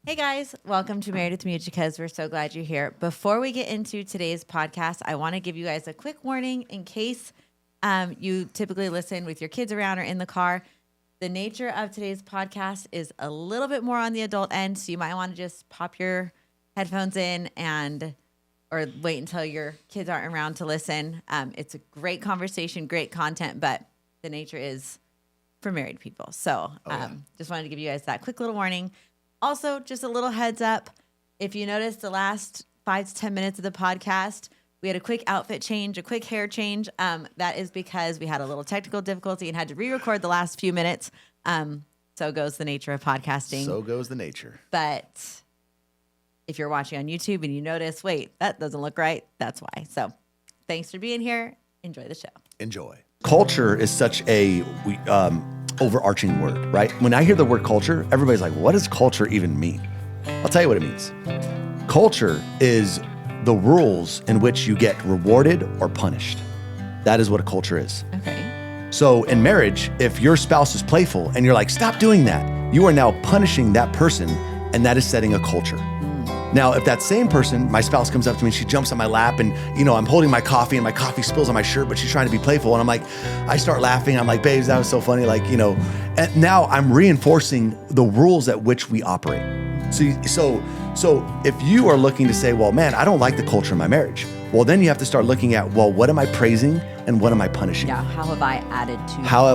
Hey guys, welcome to Married with Muchicas. We're so glad you're here. Before we get into today's podcast, I want to give you guys a quick warning in case you typically listen with your kids around or in the car. The nature of today's podcast is a little bit more on the adult end, so you might want to just pop your headphones in or wait until your kids aren't around to listen. It's a great conversation, great content, but the nature is for married people. So just wanted to give you guys that quick little warning. Also, just a little heads up, if you noticed the last 5 to 10 minutes of the podcast, we had a quick outfit change, a quick hair change. That is because we had a little technical difficulty and had to re-record the last few minutes. So goes the nature of podcasting. So goes the nature. But if you're watching on YouTube and you notice, wait, that doesn't look right, that's why. So thanks for being here. Enjoy the show. Enjoy. Culture is such a overarching word, right? When I hear the word culture, everybody's like, what does culture even mean? I'll tell you what it means. Culture is the rules in which you get rewarded or punished. That is what a culture is. Okay. So in marriage, if your spouse is playful and you're like, stop doing that, you are now punishing that person, and that is setting a culture. Now, if that same person, my spouse comes up to me and she jumps on my lap and, I'm holding my coffee and my coffee spills on my shirt, but she's trying to be playful. And I'm like, I start laughing. I'm like, babes, that was so funny. And now I'm reinforcing the rules at which we operate. So if you are looking to say, well, man, I don't like the culture in my marriage. Well, then you have to start looking at, well, what am I praising and what am I punishing? Yeah, how have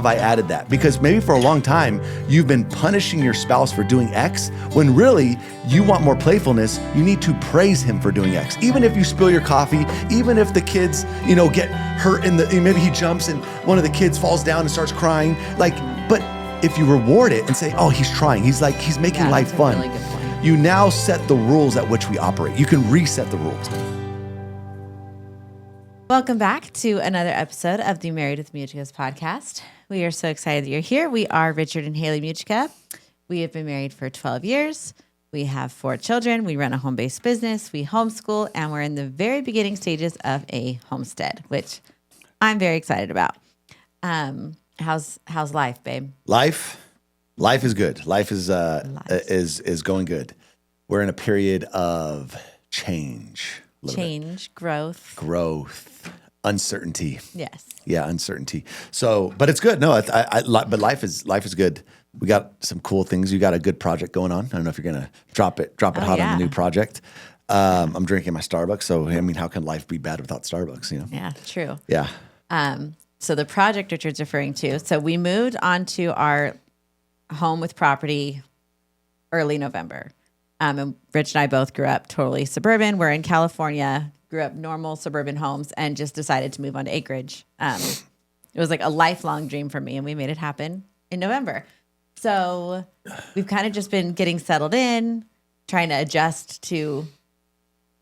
I added that? Because maybe for a long time, you've been punishing your spouse for doing X, when really you want more playfulness. You need to praise him for doing X. Even if you spill your coffee, even if the kids, get hurt maybe he jumps and one of the kids falls down and starts crying. But if you reward it and say, oh, he's trying, he's making life fun. Really good point. You now set the rules at which we operate. You can reset the rules. Welcome back to another episode of the Married with Muchicas podcast. We are so excited that you're here. We are Richard and Hailey Muchica. We have been married for 12 years. We have 4 children. We run a home-based business. We homeschool, and we're in the very beginning stages of a homestead, which I'm very excited about. How's life, babe? Life is good. Life is going good. We're in a period of change. Growth, uncertainty. Yes. Yeah, uncertainty. So, but it's good. No, but life is good. We got some cool things. You got a good project going on. I don't know if you're gonna drop it hot on the new project. I'm drinking my Starbucks. So, how can life be bad without Starbucks? Yeah, true. Yeah. So the project Richard's referring to. So we moved onto our home with property early November. And Rich and I both grew up totally suburban. We're in California, grew up normal suburban homes, and just decided to move on to acreage. It was like a lifelong dream for me, and we made it happen in November. So we've kind of just been getting settled in, trying to adjust to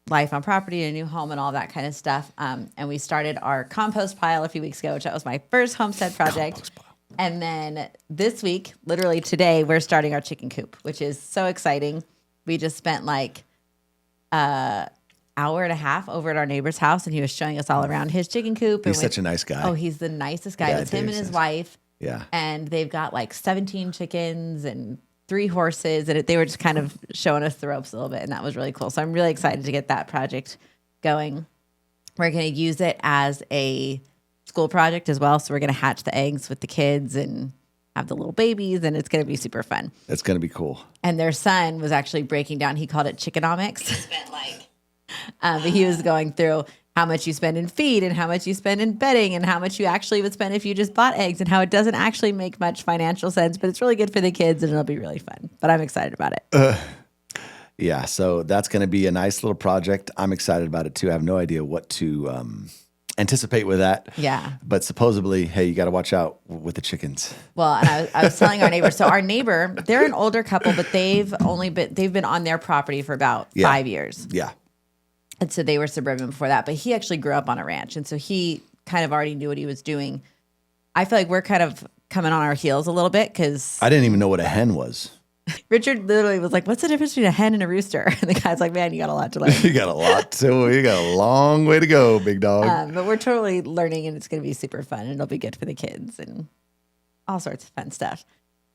life on property, a new home, and all that kind of stuff. And we started our compost pile a few weeks ago, which that was my first homestead project. And then this week, literally today, we're starting our chicken coop, which is so exciting. We just spent hour and a half over at our neighbor's house, and he was showing us all around his chicken coop. He's such a nice guy. Oh, he's the nicest guy. Yeah, it's him and his wife. Yeah. And they've got 17 chickens and 3 horses, and they were just kind of showing us the ropes a little bit, and that was really cool. So I'm really excited to get that project going. We're going to use it as a school project as well. So we're going to hatch the eggs with the kids and have the little babies, and it's going to be super fun. It's going to be cool. And their son was actually breaking down. He called it chickenomics. But he was going through how much you spend in feed and how much you spend in bedding and how much you actually would spend if you just bought eggs, and how it doesn't actually make much financial sense, but it's really good for the kids and it'll be really fun. But I'm excited about it. Yeah, so that's going to be a nice little project. I'm excited about it too. I have no idea what to anticipate with that. Yeah. But supposedly, hey, you got to watch out with the chickens. Well, and I was telling our neighbor, so our neighbor, they're an older couple, but they've been on their property for about 5 years. Yeah. And so they were suburban before that, but he actually grew up on a ranch. And so he kind of already knew what he was doing. I feel like we're kind of coming on our heels a little bit because I didn't even know what a hen was. Richard literally was like, what's the difference between a hen and a rooster? And the guy's like, man, you got a lot to learn. You got a long way to go, big dog. But we're totally learning, and it's going to be super fun, and it'll be good for the kids and all sorts of fun stuff.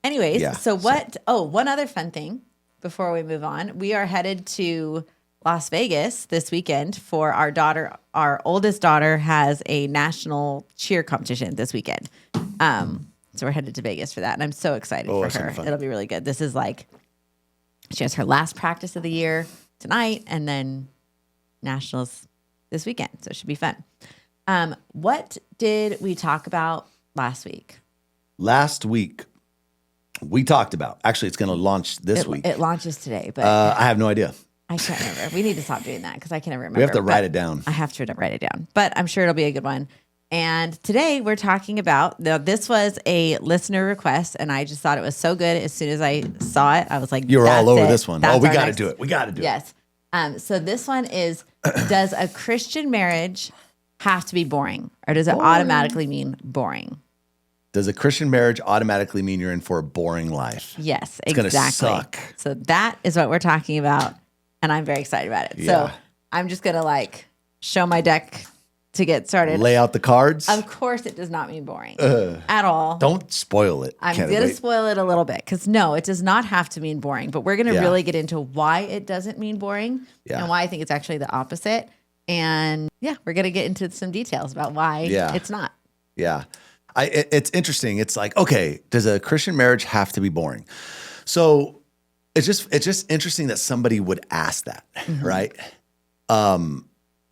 Anyways, so one other fun thing before we move on. We are headed to Las Vegas this weekend for our daughter. Our oldest daughter has a national cheer competition this weekend. So we're headed to Vegas for that. And I'm so excited for her. It'll be really good. This is like, she has her last practice of the year tonight and then nationals this weekend. So it should be fun. What did we talk about last week? Last week, we talked about, actually, it's going to launch this week. It launches today, but I have no idea. I can't remember. We need to stop doing that because I can't remember. We have to write it down. I have to write it down, but I'm sure it'll be a good one. And today we're talking about, this was a listener request, and I just thought it was so good. As soon as I saw it, I was like, you were all over this one. We got to do it. We got to do it. Yes. So this one is, does a Christian marriage have to be boring, or does it automatically mean boring? Does a Christian marriage automatically mean you're in for a boring life? Yes, it's exactly. It's going to suck. So that is what we're talking about, and I'm very excited about it. Yeah. So I'm just going to show my deck to get started. Lay out the cards. Of course, it does not mean boring at all. Don't spoil it. I'm going to spoil it a little bit because no, it does not have to mean boring, but we're going to really get into why it doesn't mean boring and why I think it's actually the opposite. And we're going to get into some details about why it's not. Yeah. It's interesting. It's like, okay, does a Christian marriage have to be boring? So it's just interesting that somebody would ask that, right?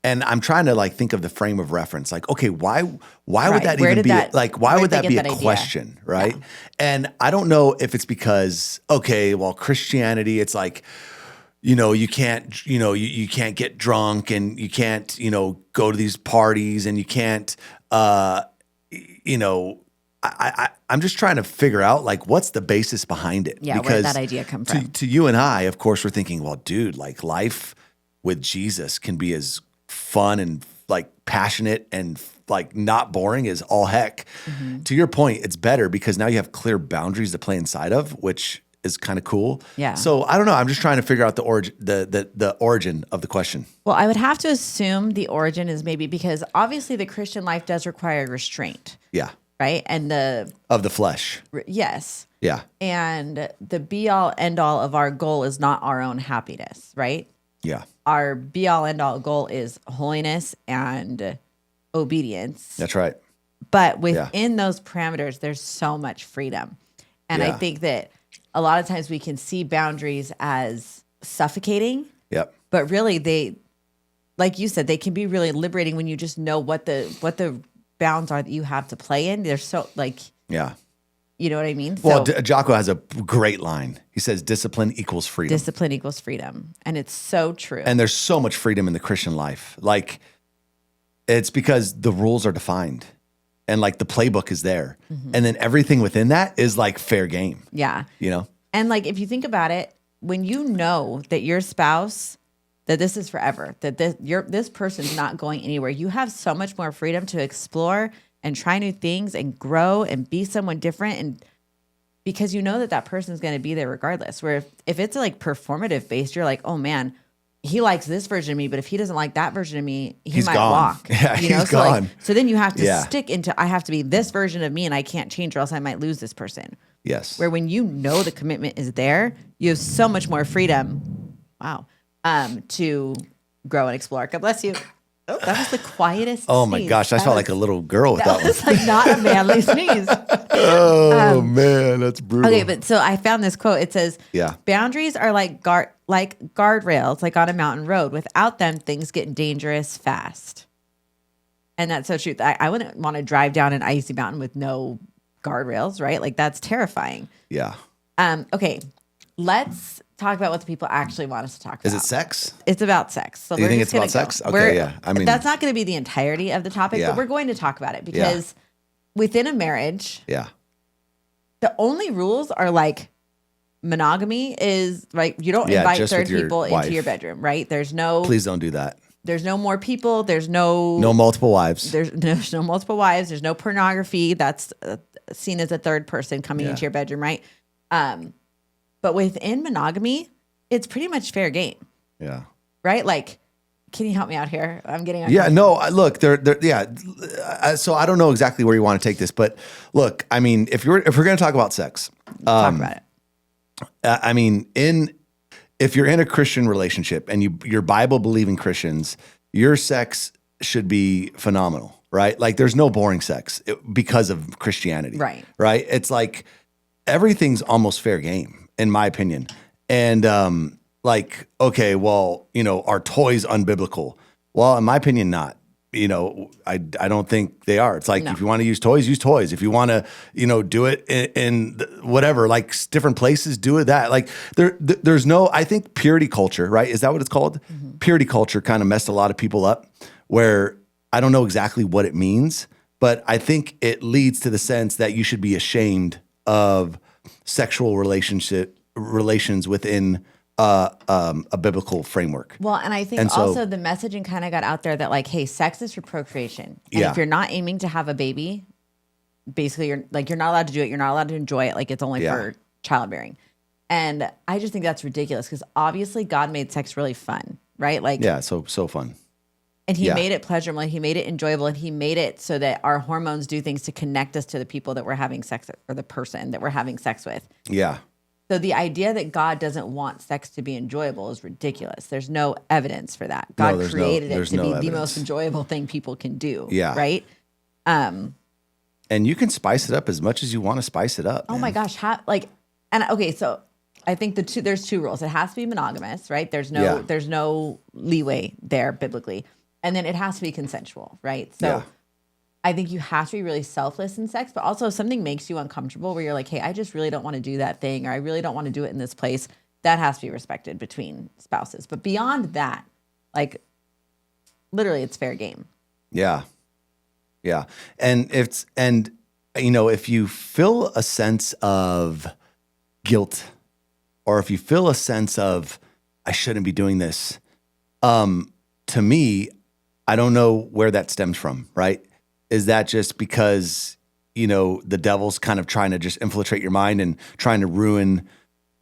And I'm trying to think of the frame of reference. Like, okay, why would that even be why would that be a question, right? Yeah. And I don't know if it's because, okay, well, Christianity, it's like, you can't, you can't get drunk and you can't, go to these parties and you can't, I'm just trying to figure out what's the basis behind it. Yeah, where did that idea come from? To you and I, of course, we're thinking, well, dude, life with Jesus can be as fun and passionate and not boring as all heck. To your point, it's better because now you have clear boundaries to play inside of, which is kind of cool. Yeah. So I don't know. I'm just trying to figure out the origin of the question. Well, I would have to assume the origin is maybe because obviously the Christian life does require restraint. Yeah. Right. And of the flesh. Yes. Yeah. And the be all end all of our goal is not our own happiness. Right. Yeah. Our be all end all goal is holiness and obedience. That's right. But within those parameters, there's so much freedom. And I think that a lot of times we can see boundaries as suffocating. Yep. But really they, like you said, they can be really liberating when you just know what the bounds are that you have to play in. They're so yeah. You know what I mean? Well, Jocko has a great line. He says, discipline equals freedom. Discipline equals freedom. And it's so true. And there's so much freedom in the Christian life. It's because the rules are defined and the playbook is there. And then everything within that is fair game. Yeah. And if you think about it, when you know that your spouse, that this is forever, that this person's not going anywhere, you have so much more freedom to explore and try new things and grow and be someone different. And because you know that person's going to be there regardless. Where if it's performative based, you're oh man, he likes this version of me, but if he doesn't like that version of me, he's might gone. Walk. Yeah, he's gone. So then you have to stick into, I have to be this version of me and I can't change or else I might lose this person. Yes. Where when you know the commitment is there, you have so much more freedom. Wow. To grow and explore. God bless you. Oh, that was the quietest. Oh my gosh, I felt like a little girl with that one. That was not a manly sneeze. Oh man, that's brutal. Okay, but so I found this quote. It says, boundaries are like guardrails, on a mountain road. Without them, things get dangerous fast. And that's so true. I wouldn't want to drive down an icy mountain with no guardrails, right? That's terrifying. Yeah. Okay, let's talk about what the people actually want us to talk about. Is it sex? It's about sex. So Do you think it's about sex? Okay, yeah. I mean, that's not going to be the entirety of the topic, but we're going to talk about it because within a marriage, the only rules are monogamy is you don't invite third people into your bedroom, right? There's no. Please don't do that. There's no more people. There's no multiple wives. There's no multiple wives. There's no pornography. That's seen as a third person coming into your bedroom, right? But within monogamy, it's pretty much fair game. Yeah. Right? Can you help me out here? I'm getting. Yeah. No. Look. So I don't know exactly where you want to take this, but look. I mean, if we're going to talk about sex, talk about it. I mean, in if you're in a Christian relationship and you're Bible believing Christians, your sex should be phenomenal, right? Like there's no boring sex because of Christianity, Right? Right? It's like everything's almost fair game, in my opinion. And like, okay, well, are toys unbiblical? Well, in my opinion, not. I don't think they are. It's like, if you want to use toys, use toys. If you want to, do it in whatever, like different places, do it that. Like there's no, I think purity culture, right? Is that what it's called? Mm-hmm. Purity culture kind of messed a lot of people up, where I don't know exactly what it means, but I think it leads to the sense that you should be ashamed of sexual relations within a biblical framework. Well, and I think also the messaging kind of got out there that like, hey, sex is for procreation. And if you're not aiming to have a baby, basically you're not allowed to do it. You're not allowed to enjoy it. Like it's only for childbearing. And I just think that's ridiculous because obviously God made sex really fun, right? Like, so fun. And he made it pleasurable, and he made it enjoyable, and he made it so that our hormones do things to connect us to the people that we're having sex with, or the person that we're having sex with. Yeah. So the idea that God doesn't want sex to be enjoyable is ridiculous. There's no evidence for that. God created it to be the most enjoyable thing people can do. Yeah. Right? And you can spice it up as much as you want to spice it up. Oh my gosh. So I think there's two rules. It has to be monogamous, right? There's no leeway there biblically. And then it has to be consensual, right? So I think you have to be really selfless in sex, but also if something makes you uncomfortable where you're like, hey, I just really don't want to do that thing, or I really don't want to do it in this place, that has to be respected between spouses. But beyond that, like literally it's fair game. Yeah. Yeah. And if you feel a sense of guilt, or if you feel a sense of, I shouldn't be doing this, to me, I don't know where that stems from, right? Is that just because, the devil's kind of trying to just infiltrate your mind and trying to ruin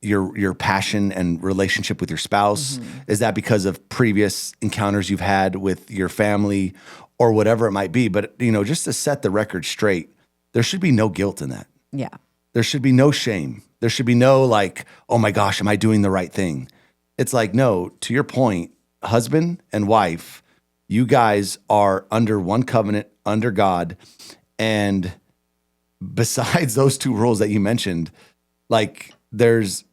your passion and relationship with your spouse? Mm-hmm. Is that because of previous encounters you've had with your family or whatever it might be? But, just to set the record straight, there should be no guilt in that. Yeah. There should be no shame. There should be no like, oh my gosh, am I doing the right thing? It's like, no, to your point, husband and wife, you guys are under one covenant, under God. And besides those two rules that you mentioned, like there's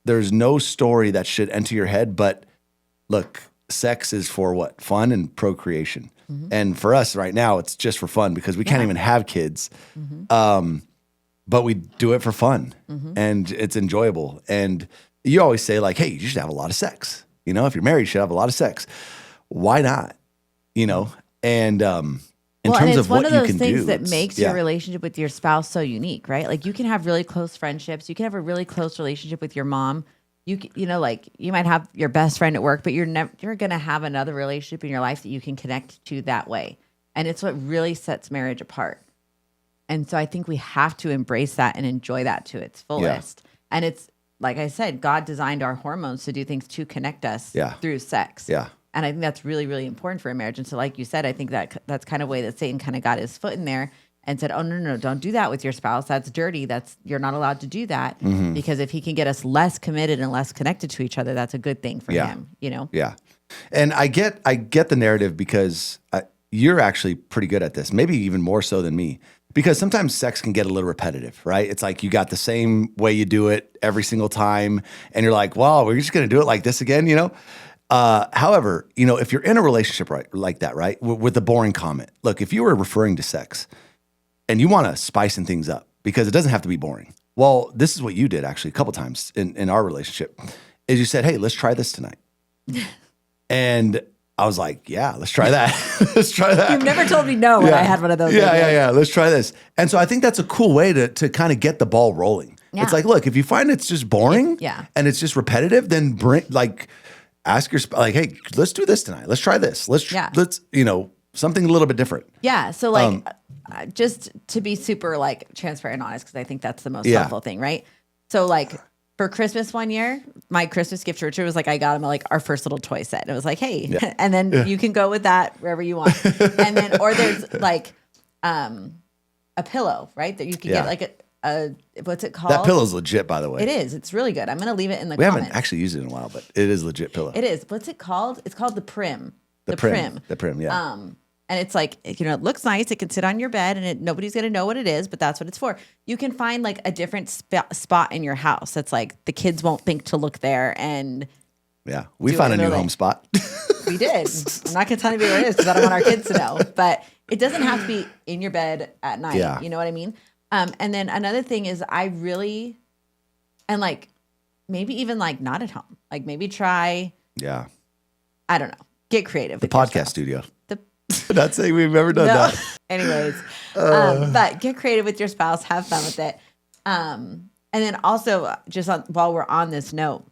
no story that should enter your head. But look, sex is for what? Fun and procreation. Mm-hmm. And for us right now, it's just for fun because we can't even have kids. Mm-hmm. But we do it for fun, mm-hmm. and it's enjoyable. And you always say like, hey, you should have a lot of sex. If you're married, you should have a lot of sex. Why not? And in terms of what you can do. It's one of those things that makes your relationship with your spouse so unique, right? Like you can have really close friendships. You can have a really close relationship with your mom. Like you might have your best friend at work, but you're going to have another relationship in your life that you can connect to that way. And it's what really sets marriage apart. And so I think we have to embrace that and enjoy that to its fullest. Yeah. And it's, like I said, God designed our hormones to do things to connect us through sex. Yeah. And I think that's really, really important for a marriage. And so like you said, I think that's kind of way that Satan kind of got his foot in there and said, oh, no, don't do that with your spouse. That's dirty. You're not allowed to do that. Mm-hmm. Because if he can get us less committed and less connected to each other, that's a good thing for him, Yeah. And I get the narrative because you're actually pretty good at this, maybe even more so than me. Because sometimes sex can get a little repetitive, right? It's like you got the same way you do it every single time. And you're like, well, we're just going to do it like this again, However, if you're in a relationship like that, right, with the boring comment, look, if you were referring to sex and you want to spicing things up because it doesn't have to be boring. Well, this is what you did actually a couple times in our relationship is you said, hey, let's try this tonight. And I was like, yeah, let's try that. Let's try that. You've never told me no when I had one of those. Yeah. Let's try this. And so I think that's a cool way to kind of get the ball rolling. Yeah. It's like, look, if you find it's just boring and it's just repetitive, then ask your spouse, like, hey, let's do this tonight. Let's try this. Let's something a little bit different. Yeah. So just to be super transparent and honest, because I think that's the most helpful thing, right? So for Christmas one year, my Christmas gift to Richard was I got him our first little toy set. And it was like, hey, and then you can go with that wherever you want. And then, or there's a pillow, right? That you can get what's it called? That pillow's legit, by the way. It is. It's really good. I'm going to leave it in the We comments. haven't actually used it in a while, but it is a legit pillow. It is. What's it called? It's called the Prim. The Prim. The Prim, yeah. And it's like, you know, it looks nice. It can sit on your bed and nobody's going to know what it is, but that's what it's for. You can find like a different spot in your house. That's like the kids won't think to look there. And yeah, we found a new home spot. We did. I'm not going to tell anybody where it is because I don't want our kids to know, but it doesn't have to be in your bed at night. Yeah. You know what I mean? And then another thing is and like, maybe even like not at home, like maybe try, yeah, I don't know, get creative. The podcast studio. Not saying we've ever done that. Anyways, but get creative with your spouse, have fun with it. And then also while we're on this note,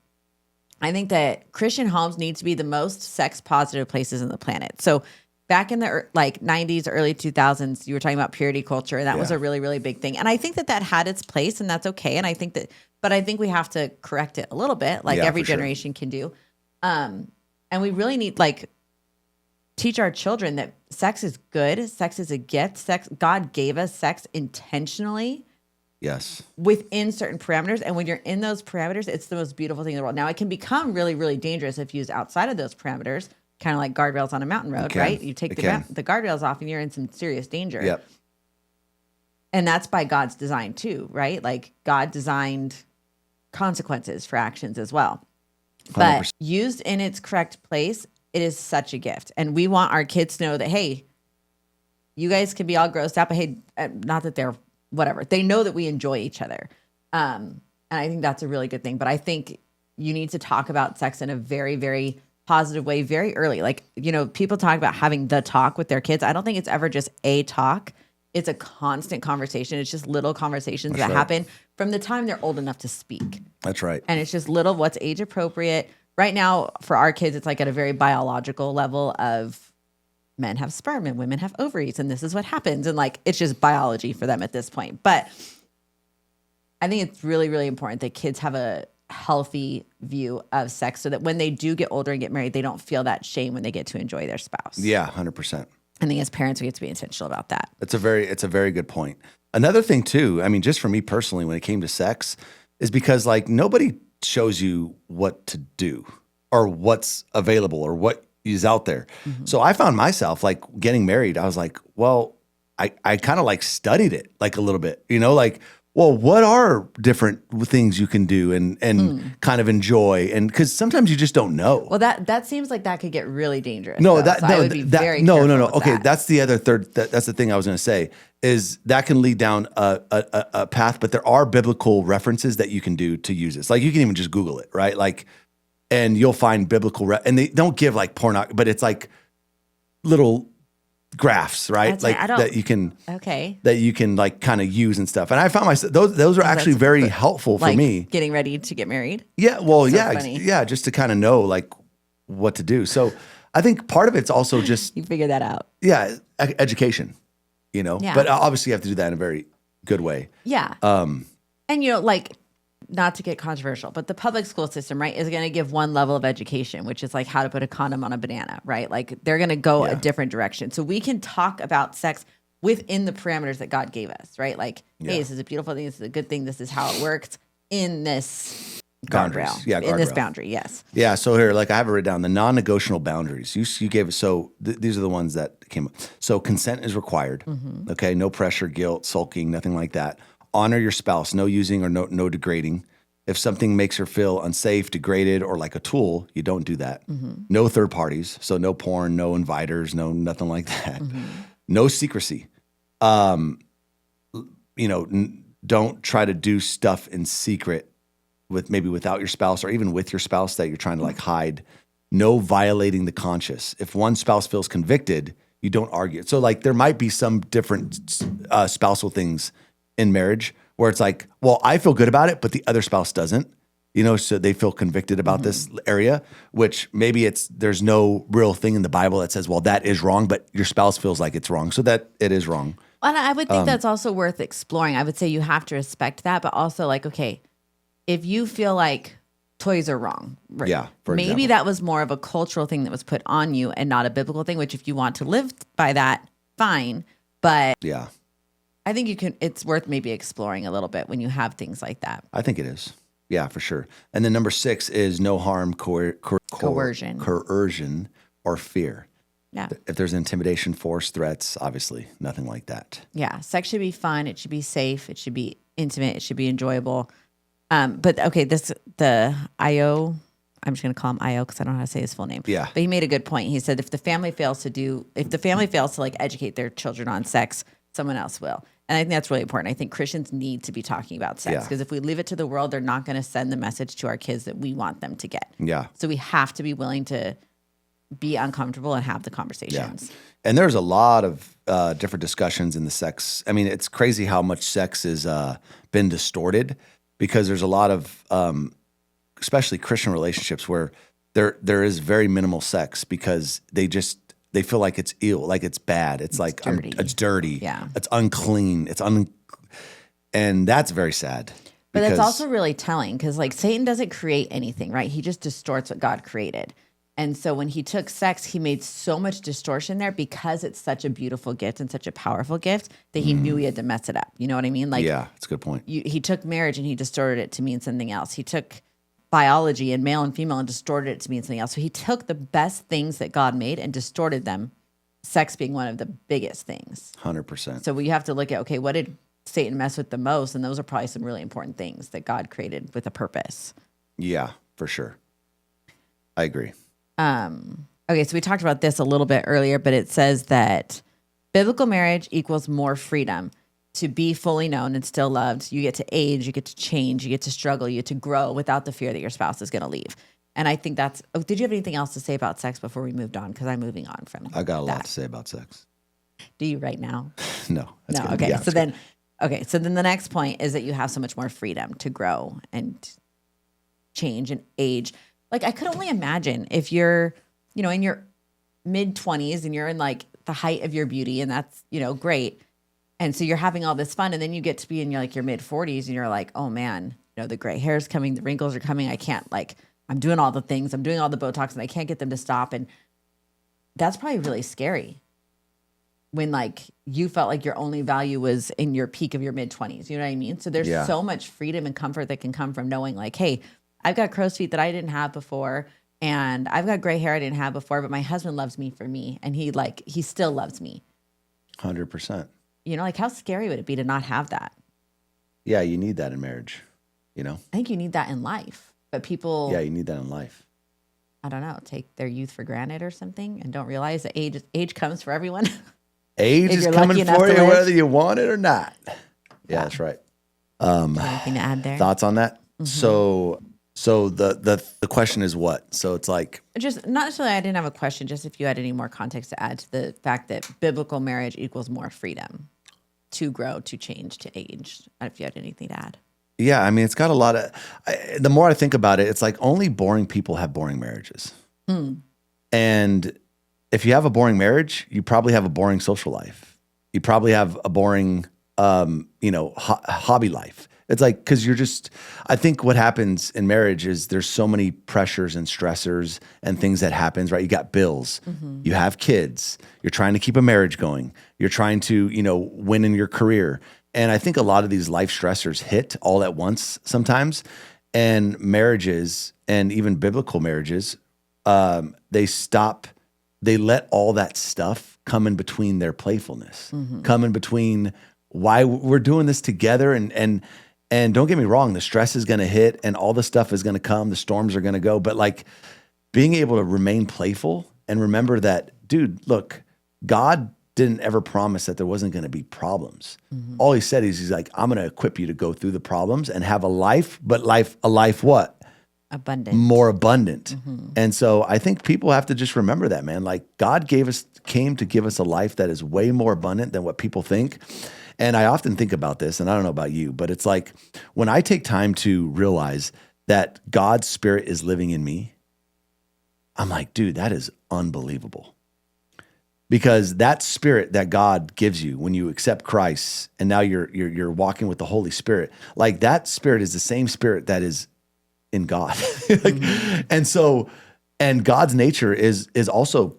I think that Christian homes need to be the most sex positive places on the planet. So back in the like 90s, early 2000s, you were talking about purity culture, and that was a really, really big thing. And I think that had its place, and that's okay. And I think we have to correct it a little bit, like every generation can do. And we really need teach our children that sex is good. Sex is a gift. God gave us sex intentionally. Yes. Within certain parameters. And when you're in those parameters, it's the most beautiful thing in the world. Now, it can become really, really dangerous if used outside of those parameters, kind of like guardrails on a mountain road, right? You take the guardrails off and you're in some serious danger. Yep. And that's by God's design too, right? Like God designed consequences for actions as well. 100%. But used in its correct place, it is such a gift. And we want our kids to know that, hey, you guys can be all grossed out, but hey, not that they're whatever. They know that we enjoy each other. And I think that's a really good thing. But I think you need to talk about sex in a very, very positive way very early. Like, you know, people talk about having the talk with their kids. I don't think it's ever just a talk. It's a constant conversation. It's just little conversations that happen from the time they're old enough to speak. That's right. And it's just little, what's age appropriate. Right now, for our kids, it's like at a very biological level of men have sperm and women have ovaries, and this is what happens. And like, it's just biology for them at this point. But I think it's really, really important that kids have a healthy view of sex so that when they do get older and get married, they don't feel that shame when they get to enjoy their spouse. Yeah, 100%. I think as parents, we have to be intentional about that. It's a very good point. Another thing too, I mean, just for me personally, when it came to sex, is because like nobody shows you what to do or what's available or what is out there. Mm-hmm. So I found myself like getting married. I was like, well, I kind of like studied it like a little bit, you know, like, well, what are different things you can do and kind of enjoy? And because sometimes you just don't know. Well, that seems like that could get really dangerous. No, I would be very no. careful with Okay, that. that's the other third. That's the thing I was going to say is that can lead down a path, but there are biblical references that you can do to use this. Like you can even just Google it, right? Like, and you'll find biblical, and they don't give like porn, but it's like little graphs, right? That's like right. that you can, okay, that you can like kind of use and stuff. And I found myself those are actually very helpful for me. Getting ready to get married. Yeah, well, so funny. yeah, just to kind of know like what to do. So I think part of it's also just you figure that out. Yeah, education, you know. Yeah. But obviously you have to do that in a very good way. Yeah. And you know, like, not to get controversial, but the public school system, right, is going to give one level of education, which is like how to put a condom on a banana, right? Like they're going to go a different direction. So we can talk about sex within the parameters that God gave us, right? Like, hey, this is a beautiful thing. This is a good thing. This is how it works in this guardrail. Yeah, in this boundary, yes. Yeah, so here, like I have it written down, the non-negotiable boundaries. You gave it, so these are the ones that came up. So consent is required, okay? No pressure, guilt, sulking, nothing like that. Honor your spouse, no using or no degrading. If something makes her feel unsafe, degraded, or like a tool, you don't do that. No third parties, so no porn, no inviters, no nothing like that. No secrecy. You know, don't try to do stuff in secret without your spouse or even with your spouse that you're trying to like hide. No violating the conscience. If one spouse feels convicted, you don't argue. So like there might be some different spousal things in marriage where it's like, well, I feel good about it, but the other spouse doesn't, you know, so they feel convicted about this area, which maybe there's no real thing in the Bible that says, well, that is wrong, but your spouse feels like it's wrong. So that it is wrong. And I would think that's also worth exploring. I would say you have to respect that, but also like, okay, if you feel like toys are wrong, right? Yeah, maybe example. that was more of a cultural thing that was put on you and not a biblical thing, which if you want to live by that, fine. But yeah. I think it's worth maybe exploring a little bit when you have things like that. I think it is. Yeah, for sure. And then number 6 is no harm, Coercion. coercion, or fear. Yeah. If there's intimidation, force, threats, obviously nothing like that. Yeah. Sex should be fun. It should be safe. It should be intimate. It should be enjoyable. But okay, the IO, I'm just going to call him IO because I don't know how to say his full name. Yeah. But he made a good point. He said if the family fails to like educate their children on sex, someone else will. And I think that's really important. I think Christians need to be talking about sex because if we leave it to the world, they're not going to send the message to our kids that we want them to get. Yeah. So we have to be willing to be uncomfortable and have the conversations. Yeah. And there's a lot of different discussions in the sex. I mean, it's crazy how much sex has been distorted because there's a lot of, especially Christian relationships where there is very minimal sex because they feel like it's ill, like it's bad. It's like dirty. It's dirty. Yeah. It's unclean. And that's very sad. But that's also really telling because like Satan doesn't create anything, right? He just distorts what God created. And so when he took sex, he made so much distortion there because it's such a beautiful gift and such a powerful gift that he knew he had to mess it up. You know what I mean? Like, yeah, that's a good point. He took marriage and he distorted it to mean something else. He took biology and male and female and distorted it to mean something else. So he took the best things that God made and distorted them, sex being one of the biggest things. 100%. So we have to look at, okay, what did Satan mess with the most? And those are probably some really important things that God created with a purpose. Yeah, for sure. I agree. Okay, so we talked about this a little bit earlier, but it says that biblical marriage equals more freedom to be fully known and still loved. You get to age, you get to change, you get to struggle, you get to grow without the fear that your spouse is going to leave. And I think that's, did you have anything else to say about sex before we moved on? Because I'm moving on from I got a lot to say about sex. Do you right now? No. No, okay. So then the next point is that you have so much more freedom to grow and change and age. Like I could only imagine if you're, in your mid 20s and you're in like the height of your beauty and that's, great. And so you're having all this fun and then you get to be in your mid 40s and you're like, oh man, the gray hair is coming, the wrinkles are coming. I can't I'm doing all the things, I'm doing all the Botox and I can't get them to stop. And that's probably really scary when you felt like your only value was in your peak of your mid 20s. You know what I mean? So there's so much freedom and comfort that can come from knowing hey, I've got crow's feet that I didn't have before, and I've got gray hair I didn't have before, but my husband loves me for me, and he still loves me. 100%. How scary would it be to not have that? Yeah, you need that in marriage, I think you need that in life, but people... Yeah, you need that in life. I don't know, take their youth for granted or something, and don't realize that age comes for everyone. Age is coming for you whether you want it or not. Yeah, that's right. Anything to add there? Thoughts on that? Mm-hmm. So the question is what? So it's just not necessarily. I didn't have a question. Just if you had any more context to add to the fact that biblical marriage equals more freedom to grow, to change, to age. If you had anything to add. Yeah, I mean, it's got a lot of. The more I think about it, it's like only boring people have boring marriages. And if you have a boring marriage, you probably have a boring social life. You probably have a boring, hobby life. It's because I think what happens in marriage is there's so many pressures and stressors and things that happens, right? You got bills, you have kids, you're trying to keep a marriage going, you're trying to, win in your career. And I think a lot of these life stressors hit all at once sometimes. And marriages, and even biblical marriages, they let all that stuff come in between their playfulness, come in between why we're doing this together. And don't get me wrong, the stress is going to hit and all the stuff is going to come, the storms are going to go. But being able to remain playful and remember that, dude, look, God didn't ever promise that there wasn't going to be problems. All he said is he's I'm going to equip you to go through the problems and have a life, but a life what? Abundant. More abundant. And so I think people have to just remember that, man. God came to give us a life that is way more abundant than what people think. And I often think about this, and I don't know about you, but it's when I take time to realize that God's Spirit is living in me, I'm dude, that is unbelievable. Because that Spirit that God gives you when you accept Christ, and now you're walking with the Holy Spirit, that Spirit is the same Spirit that is in God. And God's nature is also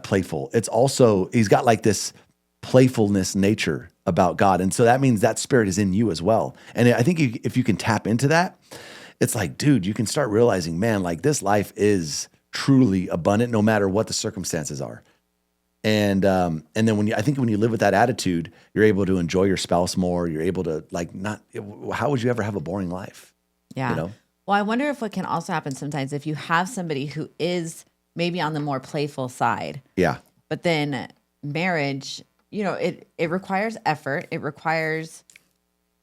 playful. It's also, he's got this playfulness nature about God. And so that means that spirit is in you as well. And I think if you can tap into that, it's like, dude, you can start realizing, man, like this life is truly abundant no matter what the circumstances are. And then I think when you live with that attitude, you're able to enjoy your spouse more. You're able to how would you ever have a boring life? Yeah. You know? Well, I wonder if what can also happen sometimes if you have somebody who is maybe on the more playful side. Yeah. But then marriage, it requires effort. It requires,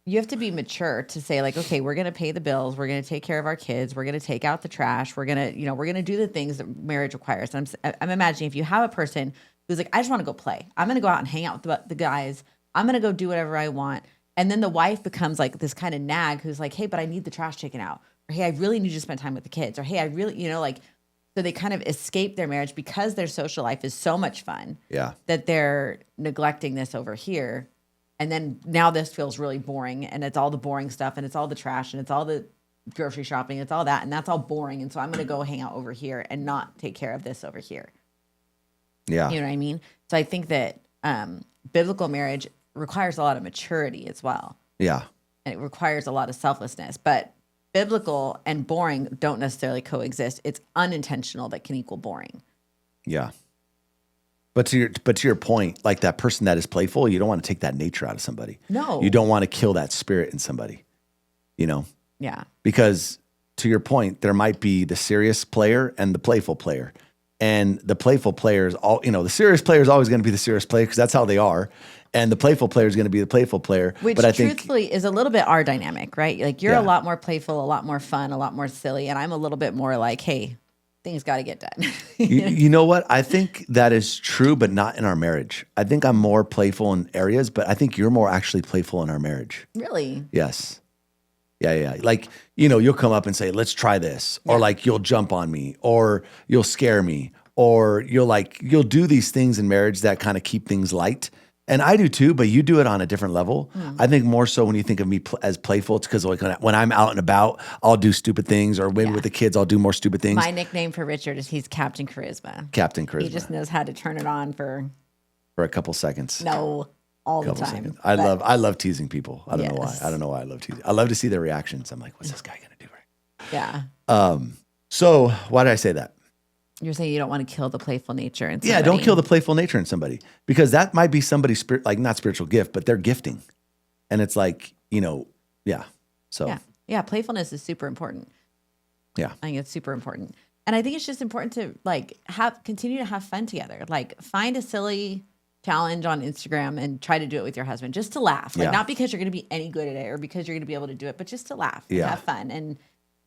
you have to be mature to say like, okay, we're going to pay the bills. We're going to take care of our kids. We're going to take out the trash. We're going to do the things that marriage requires. And I'm imagining if you have a person who's like, I just want to go play. I'm going to go out and hang out with the guys. I'm going to go do whatever I want. And then the wife becomes like this kind of nag who's like, hey, but I need the trash taken out. Or, hey, I really need you to spend time with the kids. Or, hey, I really, so they kind of escape their marriage because their social life is so much fun. Yeah. That they're neglecting this over here. And then now this feels really boring. And it's all the boring stuff. And it's all the trash. And it's all the grocery shopping. It's all that. And that's all boring. And so I'm going to go hang out over here and not take care of this over here. Yeah. You know what I mean? So I think that biblical marriage requires a lot of maturity as well. Yeah. And it requires a lot of selflessness. But biblical and boring don't necessarily coexist. It's unintentional that can equal boring. Yeah. But to your point, like that person that is playful, you don't want to take that nature out of somebody. No. You don't want to kill that spirit in somebody, Yeah. Because to your point, there might be the serious player and the playful player. And the playful player is the serious player is always going to be the serious player because that's how they are. And the playful player is going to be the playful player. Which but I truthfully think, is a little bit our dynamic, right? Like you're Yeah. a lot more playful, a lot more fun, a lot more silly. And I'm a little bit more like, hey, things got to get done. you know what? I think that is true, but not in our marriage. I think I'm more playful in areas, but I think you're more actually playful in our marriage. Really? Yes. Yeah. Like, you'll come up and say, let's try this. Or like, you'll jump on me or you'll scare me or you'll do these things in marriage that kind of keep things light. And I do too, but you do it on a different level. I think more so when you think of me as playful, it's because like when I'm out and about, I'll do stupid things or when with the kids, I'll do more stupid things. My nickname for Richard is he's Captain Charisma. Captain Charisma. He just knows how to turn it on for a couple seconds. No, all the time. Seconds. I love teasing people. I don't know why. Yes. I don't know why I love teasing. I love to see their reactions. I'm like, what's this guy going to do right? Yeah. So why did I say that? You're saying you don't want to kill the playful nature in somebody. Yeah, don't kill the playful nature in somebody because that might be somebody's not spiritual gift, but they're gifting. And it's like, yeah. So yeah, playfulness is super important. Yeah. I think it's super important. And I think it's just important to continue to have fun together. Like find a silly challenge on Instagram and try to do it with your husband just to laugh. Like not because you're going to be any good at it or because you're going to be able to do it, but just to laugh and have fun and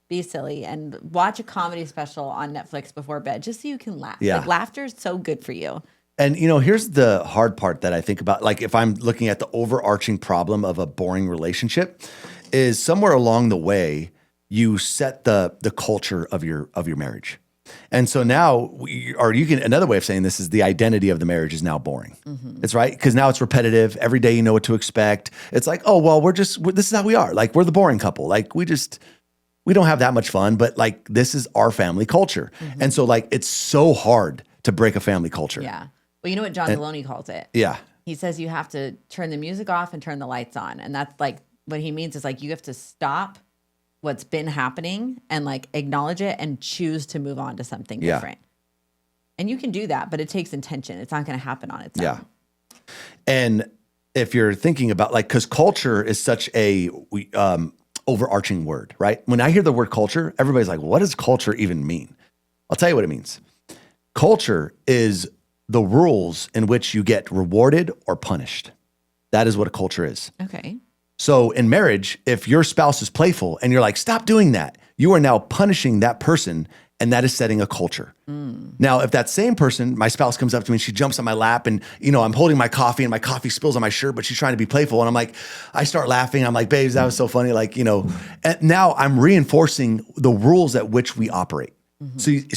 be silly and watch a comedy special on Netflix before bed just so you can laugh. Yeah. Like laughter is so good for you. And here's the hard part that I think about, like if I'm looking at the overarching problem of a boring relationship is somewhere along the way, you set the culture of your marriage. And so now, another way of saying this is the identity of the marriage is now boring. Mm-hmm. It's right. Because now it's repetitive. Every day you know what to expect. It's like, oh, well, this is how we are. Like we're the boring couple. Like we don't have that much fun, but like this is our family culture. Mm-hmm. And so like it's so hard to break a family culture. Yeah. Well, you know what John Deloney calls it? Yeah. He says you have to turn the music off and turn the lights on. And that's like what he means is like you have to stop what's been happening and like acknowledge it and choose to move on to something different. And you can do that, but it takes intention. It's not going to happen on its own. Yeah. And if you're thinking about because culture is such a overarching word, right? When I hear the word culture, everybody's like, what does culture even mean? I'll tell you what it means. Culture is the rules in which you get rewarded or punished. That is what a culture is. Okay. So in marriage, if your spouse is playful and you're like, stop doing that, you are now punishing that person and that is setting a culture. Now, if that same person, my spouse comes up to me and she jumps on my lap and, I'm holding my coffee and my coffee spills on my shirt, but she's trying to be playful. And I'm like, I start laughing. I'm like, babes, that was so funny. Like, and now I'm reinforcing the rules at which we operate. Mm-hmm.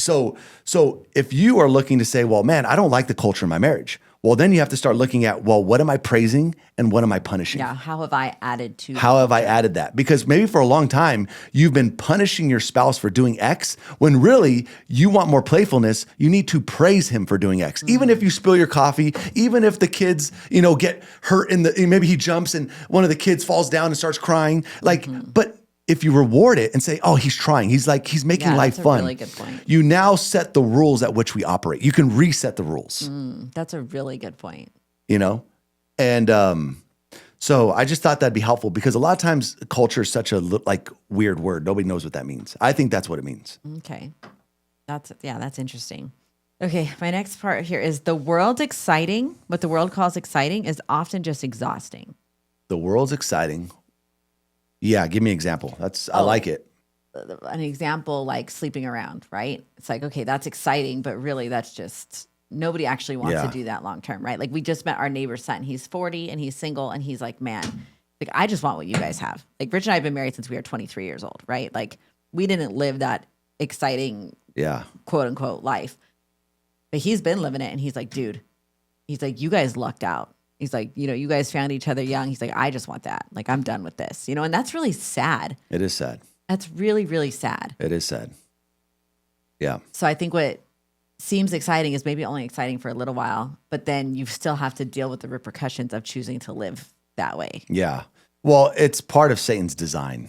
So if you are looking to say, well, man, I don't like the culture in my marriage. Well, then you have to start looking at, well, what am I praising and what am I punishing? Yeah. How have I added to? How have I added that? Because maybe for a long time, you've been punishing your spouse for doing X when really you want more playfulness. You need to praise him for doing X. Even if you spill your coffee, even if the kids, get hurt maybe he jumps and one of the kids falls down and starts crying. But if you reward it and say, oh, he's trying, he's making life that's a fun. really good point. You now set the rules at which we operate. You can reset the rules. That's a really good point. And so I just thought that'd be helpful because a lot of times culture is such a weird word. Nobody knows what that means. I think that's what it means. Okay. That's interesting. Okay. My next part here is the world's exciting. What the world calls exciting is often just exhausting. The world's exciting. Yeah. Give me an example. I like it. An example, like sleeping around, right? It's like, okay, that's exciting, but really that's just, nobody actually wants to do that long term, right? Like we just met our neighbor's son. He's 40 and he's single and he's like, man, like I just want what you guys have. Like Rich and I have been married since we were 23 years old, right? Like we didn't live that exciting, quote unquote life, but he's been living it. And he's like, dude, he's like, you guys lucked out. He's like, you guys found each other young. He's like, I just want that. Like, I'm done with this, and that's really sad. It is sad. That's really, really sad. It is sad. Yeah. So I think what seems exciting is maybe only exciting for a little while, but then you still have to deal with the repercussions of choosing to live that way. Yeah. Well, it's part of Satan's design.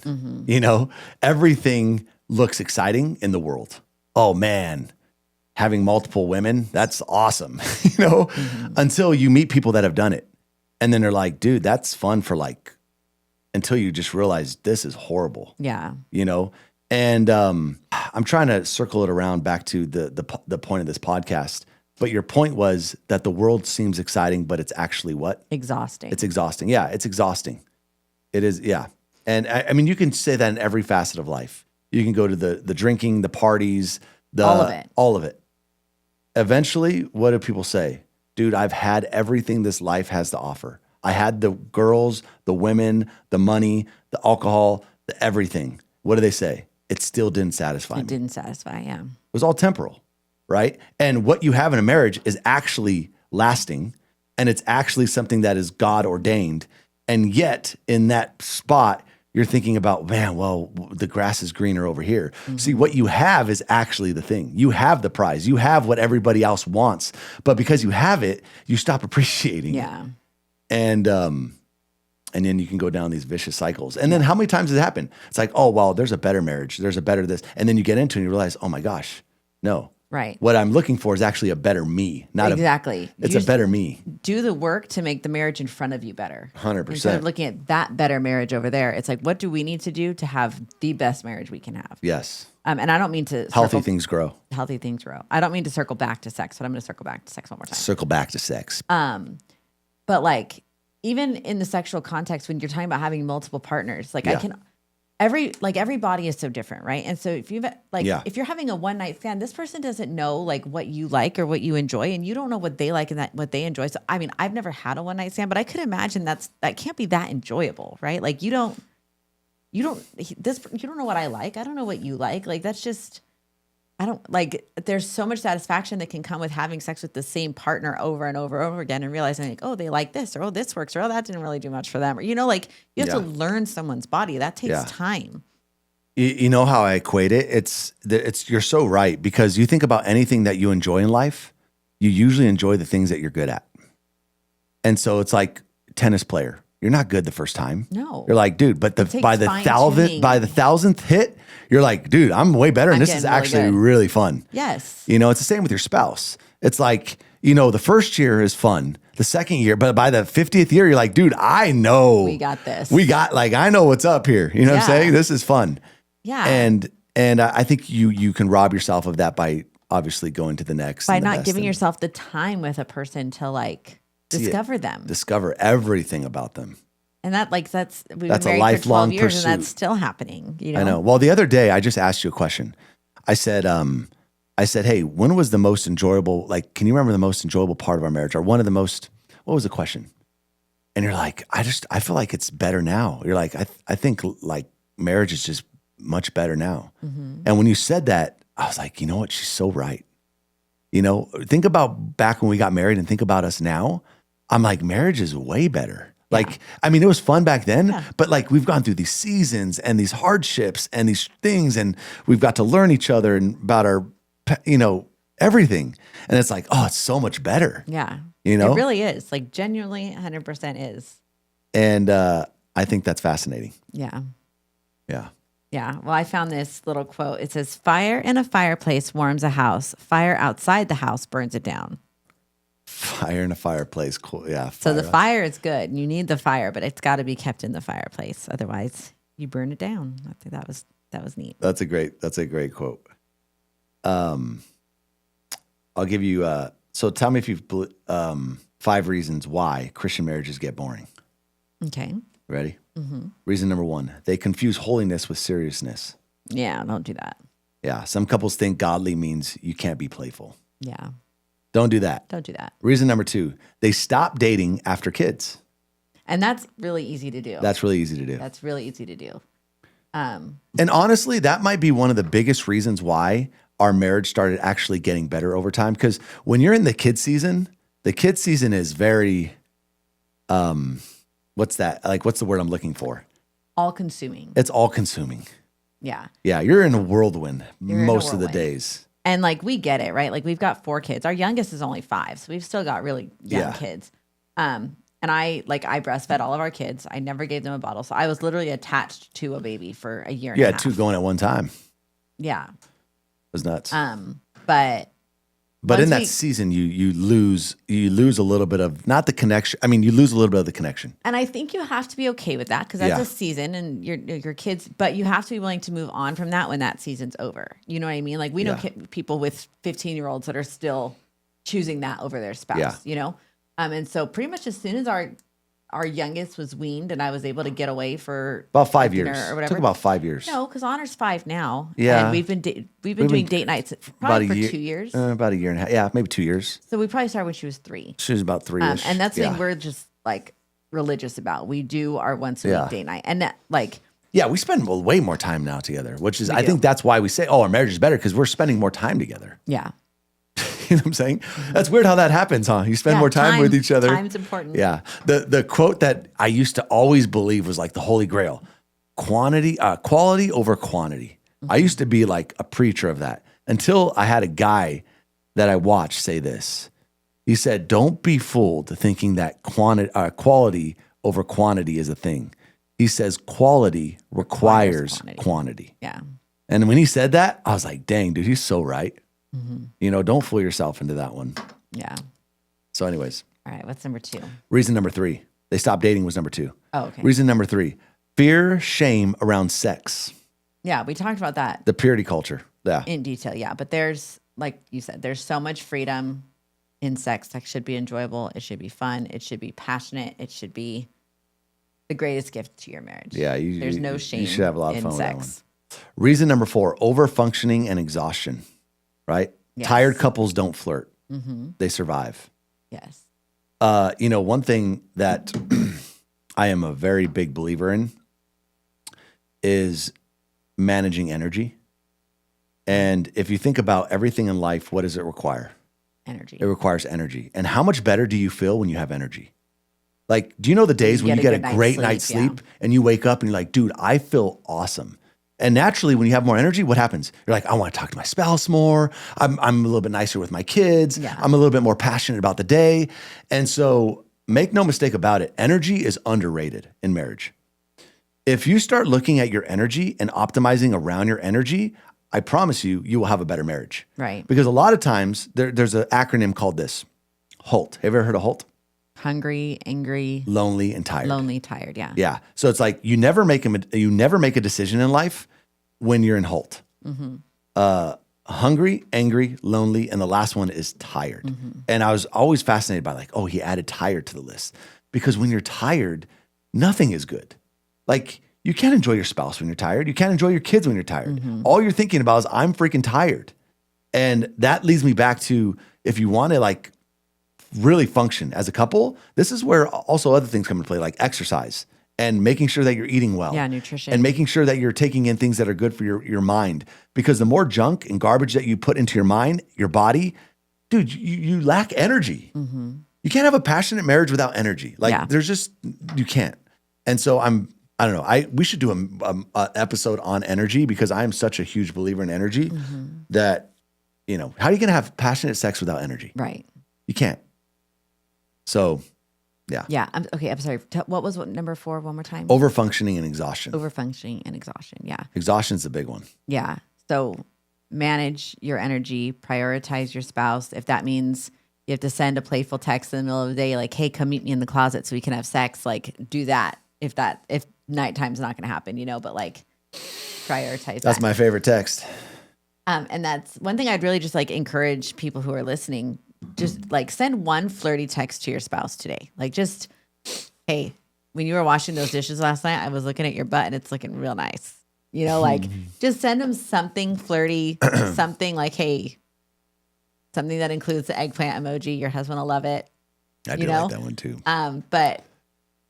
Everything looks exciting in the world. Oh man, having multiple women, that's awesome, until you meet people that have done it. And then they're like, dude, that's fun for until you just realize this is horrible. Yeah. And I'm trying to circle it around back to the point of this podcast. But your point was that the world seems exciting, but it's actually what? Exhausting. It's exhausting. Yeah, it's exhausting. It is, yeah. And I mean, you can say that in every facet of life. You can go to the drinking, the parties, all of it. All of it. Eventually, what do people say? Dude, I've had everything this life has to offer. I had the girls, the women, the money, the alcohol, the everything. What do they say? It still didn't satisfy me. It didn't satisfy, yeah. It was all temporal, right? And what you have in a marriage is actually lasting, and it's actually something that is God ordained. And yet, in that spot, you're thinking about, man, well, the grass is greener over here. See, what you have is actually the thing. You have the prize. You have what everybody else wants. But because you have it, you stop appreciating it. And then you can go down these vicious cycles. And then how many times does it happen? It's like, oh, well, there's a better marriage. There's a better this. And then you get into it and you realize, oh my gosh, no. Right. What I'm looking for is actually a better me. Not exactly. It's a better me. Do the work to make the marriage in front of you better. 100%. Instead of looking at that better marriage over there, it's like, what do we need to do to have the best marriage we can have? Yes. And I don't mean to healthy things grow. Healthy things grow. I don't mean to circle back to sex, but I'm going to circle back to sex one more time. Circle back to sex. But even in the sexual context, when you're talking about having multiple partners, every body is so different, right? And so if if you're having a one night stand, this person doesn't know what you like or what you enjoy, and you don't know what they like and what they enjoy. So I mean, I've never had a one night stand, but I could imagine that can't be that enjoyable, right? Like you don't know what I like. I don't know what you like. Like that's just. I don't there's so much satisfaction that can come with having sex with the same partner over and over and over again and realizing oh, they like this or oh, this works or oh, that didn't really do much for them. Or, you have to learn someone's body. That takes time. You know how I equate it? It's you're so right because you think about anything that you enjoy in life, you usually enjoy the things that you're good at. And so it's like tennis player. You're not good the first time. No. You're like, dude, but by the 1,000th hit, you're like, dude, I'm way better. And this is actually really fun. Yes. It's the same with your spouse. It's like, the first year is fun. The second year, but by the 50th year, you're like, dude, I know. We got this. I know what's up here. You know what I'm saying? This is fun. Yeah. And I think you can rob yourself of that by obviously going to the next. By not giving yourself the time with a person to discover them. Discover everything about them. And that's we've been married a lifelong for 12 years pursuit. And that's still happening. I know. Well, the other day I just asked you a question. I said, hey, when was the most enjoyable, can you remember the most enjoyable part of our marriage? Or one of the most, what was the question? And you're like, I feel like it's better now. You're like, I think marriage is just much better now. Mm-hmm. And when you said that, I was like, you know what? She's so right. You know, think about back when we got married and think about us now. I'm like, marriage is way better. Like, I mean, it was fun back then, but like we've gone through these seasons and these hardships and these things, and we've got to learn each other and about our, you know, everything. And it's like, oh, it's so much better. Yeah. You know? It really is. Like genuinely 100% is. And I think that's fascinating. Yeah. Yeah. Yeah. Well, I found this little quote. It says, fire in a fireplace warms a house. Fire outside the house burns it down. Fire in a fireplace. Cool. Yeah. So the fire is good. You need the fire, but it's got to be kept in the fireplace. Otherwise you burn it down. I think that was neat. That's a great quote. I'll give you, so tell me if you've, 5 reasons why Christian marriages get boring. Okay. Ready? Mm-hmm. Reason number 1, they confuse holiness with seriousness. Yeah. Don't do that. Yeah. Some couples think godly means you can't be playful. Yeah. Don't do that. Don't do that. Reason number 2, they stop dating after kids. And that's really easy to do. That's really easy to do. That's really easy to do. And honestly, that might be one of the biggest reasons why our marriage started actually getting better over time. Because when you're in the kid season is very, what's that? Like, what's the word I'm looking for? All consuming. It's all consuming. Yeah. Yeah. You're in a whirlwindmost of the days. And like, we get it, right? Like we've got 4 kids. Our youngest is only 5. So we've still got really young kids. And I breastfed all of our kids. I never gave them a bottle. So I was literally attached to a baby for a year and a half. 2 going at one time. Yeah. It was nuts. But in that season, you lose a little bit of, not the connection. I mean, you lose a little bit of the connection. And I think you have to be okay with that because that's a season and your kids, but you have to be willing to move on from that when that season's over. You know what I mean? Like we know people with 15-year-olds that are still choosing that over their spouse, you know? And so pretty much as soon as our youngest was weaned and I was able to get away for about 5 years or whatever. Took about 5 years. No, because Honor's 5 now. Yeah. And we've been doing date nights probably for 2 years. About a year and a half. Yeah, maybe 2 years. So we probably started when she was 3. She was about 3-ish. And that's something we're just like religious about. We do our once a week date night. And that like... Yeah, we spend way more time now together, which is, I think that's why we say, oh, our marriage is better because we're spending more time together. Yeah. You know what I'm saying? Mm-hmm. That's weird how that happens, huh? You spend more time with each other. Time's important. Yeah. The quote that I used to always believe was like the Holy Grail: quality over quantity. Mm-hmm. I used to be like a preacher of that until I had a guy that I watched say this. He said, "Don't be fooled thinking that quality over quantity is a thing." He says, "Quality requires quantity." Yeah. And when he said that, I was like, "Dang, dude, he's so right." Mm-hmm. You know, don't fool yourself into that one. Yeah. So anyways. All right. What's number 2? Reason number 3, they stopped dating was number 2. Oh, okay. Reason number 3, fear, shame around sex. Yeah. We talked about that. The purity culture. Yeah. In detail. Yeah. But there's, like you said, there's so much freedom in sex. Sex should be enjoyable. It should be fun. It should be passionate. It should be the greatest gift to your marriage. Yeah. There's no shame. You should have a lot of fun sex. with that one. Reason number 4, over-functioning and exhaustion. Right? Yes. Tired couples don't flirt. Mm-hmm. They survive. Yes. You know, one thing that I am a very big believer in is managing energy. And if you think about everything in life, what does it require? Energy. It requires energy. And how much better do you feel when you have energy? Like, do you know the days when you get a great night's sleep and you wake up and you're like, dude, I feel awesome. And naturally, when you have more energy, what happens? You're like, I want to talk to my spouse more. I'm a little bit nicer with my kids. Yeah. I'm a little bit more passionate about the day. And so make no mistake about it. Energy is underrated in marriage. If you start looking at your energy and optimizing around your energy, I promise you, you will have a better marriage. Right. Because a lot of times there's an acronym called this, HALT. Have you ever heard of HALT? Hungry, angry, lonely, and tired. Lonely, tired, yeah. Yeah. So it's like you never make a decision in life when you're in HALT. Mm-hmm. Hungry, angry, lonely, and the last one is tired. Mm-hmm. And I was always fascinated by like, oh, he added tired to the list. Because when you're tired, nothing is good. Like you can't enjoy your spouse when you're tired. You can't enjoy your kids when you're tired. Mm-hmm. All you're thinking about is I'm freaking tired. And that leads me back to if you want to like really function as a couple, this is where also other things come into play, like exercise and making sure that you're eating well. Yeah, nutrition. And making sure that you're taking in things that are good for your mind. Because the more junk and garbage that you put into your mind, your body, dude, you lack energy. Mm-hmm. You can't have a passionate marriage without energy. Like there's just, you can't. And so I don't know. We should do a episode on energy because I am such a huge believer in energy that, you know, how are you going to have passionate sex without energy? Right. You can't. So, yeah. Yeah. Okay. I'm sorry. What was number 4 one more time? Overfunctioning and exhaustion. Overfunctioning and exhaustion. Yeah. Exhaustion's the big one. Yeah. So manage your energy, prioritize your spouse. If that means you have to send a playful text in the middle of the day, like, hey, come meet me in the closet so we can have sex, like do that. If nighttime's not going to happen, you know, but like prioritize That's that. my favorite text. And that's one thing I'd really just like encourage people who are listening, just like send one flirty text to your spouse today. Like just, hey, when you were washing those dishes last night, I was looking at your butt and it's looking real nice. You know, like just send them something flirty, something like, hey, something that includes the eggplant emoji. Your husband will love it. I do like that one too. But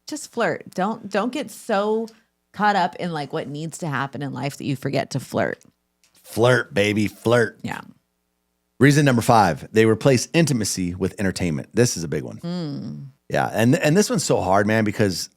just flirt. Don't get so caught up in like what needs to happen in life that you forget to flirt. Flirt, baby, flirt. Yeah. Reason number 5, they replace intimacy with entertainment. This is a big one. Yeah. And this one's so hard, man, because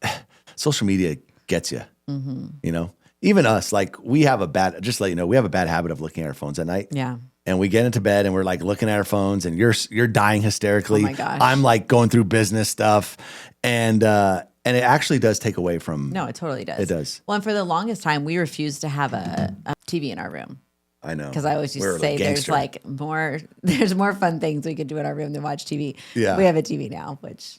social media gets you, you know, even us, like we have a bad habit of looking at our phones at night. Yeah. And we get into bed and we're like looking at our phones and you're dying hysterically. Oh my gosh. I'm like going through business stuff. And it actually does take away from. No, it totally does. It does. Well, and for the longest time, we refused to have a TV in our room. I know. Because I always used to say there's more fun things we could do in our room than watch TV. Yeah. We have a TV now, which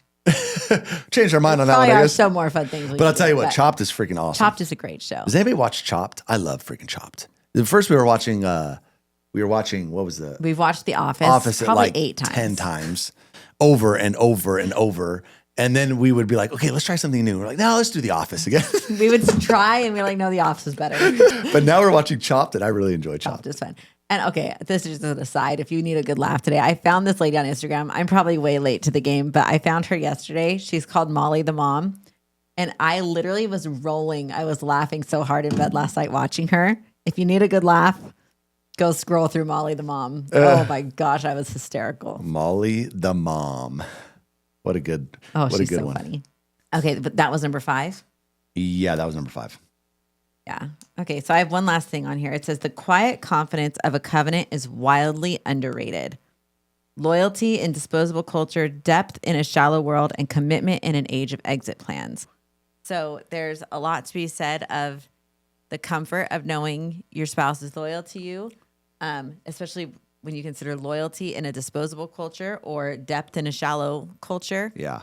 changed our mind on that one, probably I are guess. some more fun things. But I'll tell you what, Chopped is freaking awesome. Chopped is a great show. Does anybody watch Chopped? I love freaking Chopped. The first we were watching, what was the? We've watched The Office. Office at probably like 8 times. 10 times, over and over and over. And then we would be like, okay, let's try something new. We're like, no, let's do The Office again. We would try and we're like, no, The Office is better. But now we're watching Chopped and I really enjoy Chopped. Chopped is fun. And okay, this is just an aside. If you need a good laugh today, I found this lady on Instagram. I'm probably way late to the game, but I found her yesterday. She's called Molly the Mom. And I literally was rolling. I was laughing so hard in bed last night watching her. If you need a good laugh, go scroll through Molly the Mom. Oh my gosh, I was hysterical. Molly the Mom. What a good She's so one. funny. Okay, but that was number 5? Yeah, that was number 5. Yeah. Okay, so I have one last thing on here. It says the quiet confidence of a covenant is wildly underrated. Loyalty in disposable culture, depth in a shallow world, and commitment in an age of exit plans. So there's a lot to be said of the comfort of knowing your spouse is loyal to you, especially when you consider loyalty in a disposable culture or depth in a shallow culture. Yeah.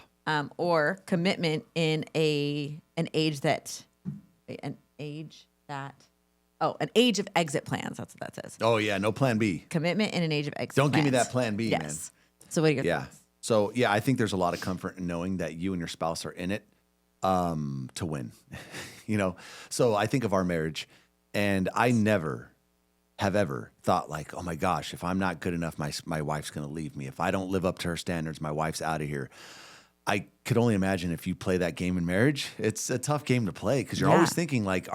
Or commitment in an age of exit plans. That's what that says. Oh yeah, no plan B. Commitment in an age of exit Don't plans. give me that plan B, man. Yes. So what are your thoughts? So yeah, I think there's a lot of comfort in knowing that you and your spouse are in it to win. You know, so I think of our marriage, and I never have ever thought like, oh my gosh, if I'm not good enough, my wife's going to leave me. If I don't live up to her standards, my wife's out of here. I could only imagine if you play that game in marriage, it's a tough game to play because you're always thinking like,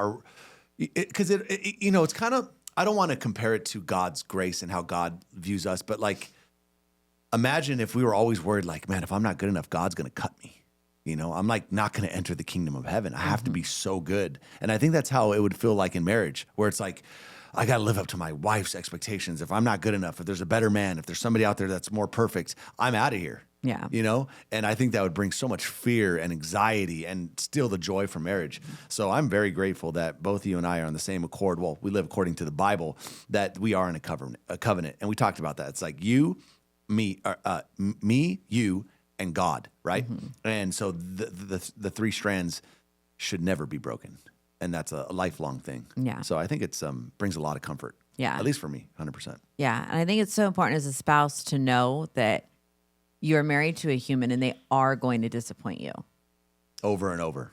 it's kind of, I don't want to compare it to God's grace and how God views us, but like, imagine if we were always worried like, man, if I'm not good enough, God's going to cut me. You know, I'm like not going to enter the kingdom of heaven. I have to be so good. And I think that's how it would feel like in marriage, where it's like, I got to live up to my wife's expectations. If I'm not good enough, if there's a better man, if there's somebody out there that's more perfect, I'm out of here. Yeah. You know, and I think that would bring so much fear and anxiety and steal the joy from marriage. So I'm very grateful that both you and I are on the same accord. Well, we live according to the Bible, that we are in a covenant. And we talked about that. It's like you, me, you, and God, right? Mm-hmm. And so the 3 strands should never be broken. And that's a lifelong thing. Yeah. So I think it's brings a lot of comfort. Yeah. At least for me, 100%. Yeah. And I think it's so important as a spouse to know that you're married to a human and they are going to disappoint you. Over and over.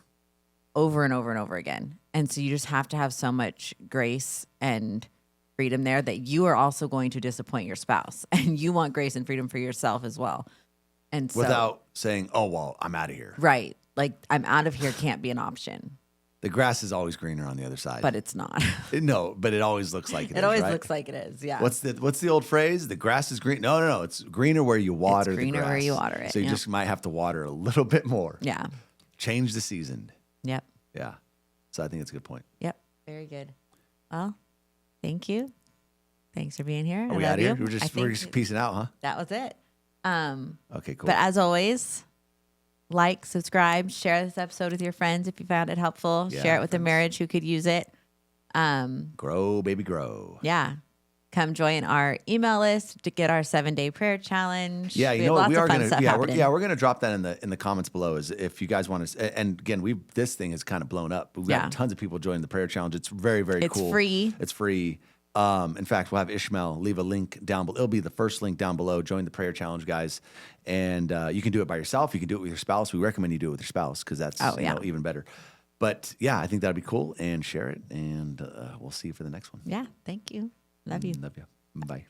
Over and over and over again. And so you just have to have so much grace and freedom there that you are also going to disappoint your spouse. And you want grace and freedom for yourself as well. And so, without saying, oh, well, I'm out of here. Right. Like, I'm out of here can't be an option. The grass is always greener on the other side. but it's not. No, but it always looks like it is, It always right? looks like it is. Yeah. What's the old phrase? The grass is green. No. It's greener where you water It's greener the grass. where you water it, So you yeah. just might have to water a little bit more. Yeah. Change the season. Yep. Yeah. So I think it's a good point. Yep. Very good. Well, thank you. Thanks for being here. Are we out of here? We're just peacing out, huh? That was it. Okay, cool. But as always, like, subscribe, share this episode with your friends if you found it helpful. Yeah, Share it with a friends. marriage who could use it. Grow, baby, grow. Yeah. Come join our email list to get our 7-day prayer challenge. Yeah, we have lots we of are fun gonna. stuff Yeah, happening. we're gonna drop that in the comments below. Is if you guys want to. And again, this thing is kind of blown up. We've got tons of people joining the prayer challenge. It's very, very It's cool. free. It's free. In fact, we'll have Ishmael leave a link down below. It'll be the first link down below. Join the prayer challenge, guys. And you can do it by yourself. You can do it with your spouse. We recommend you do it with your spouse because that's even better. But yeah, I think that'd be cool. And share it. And we'll see you for the next one. Yeah. Thank you. Love you. Love you. Bye.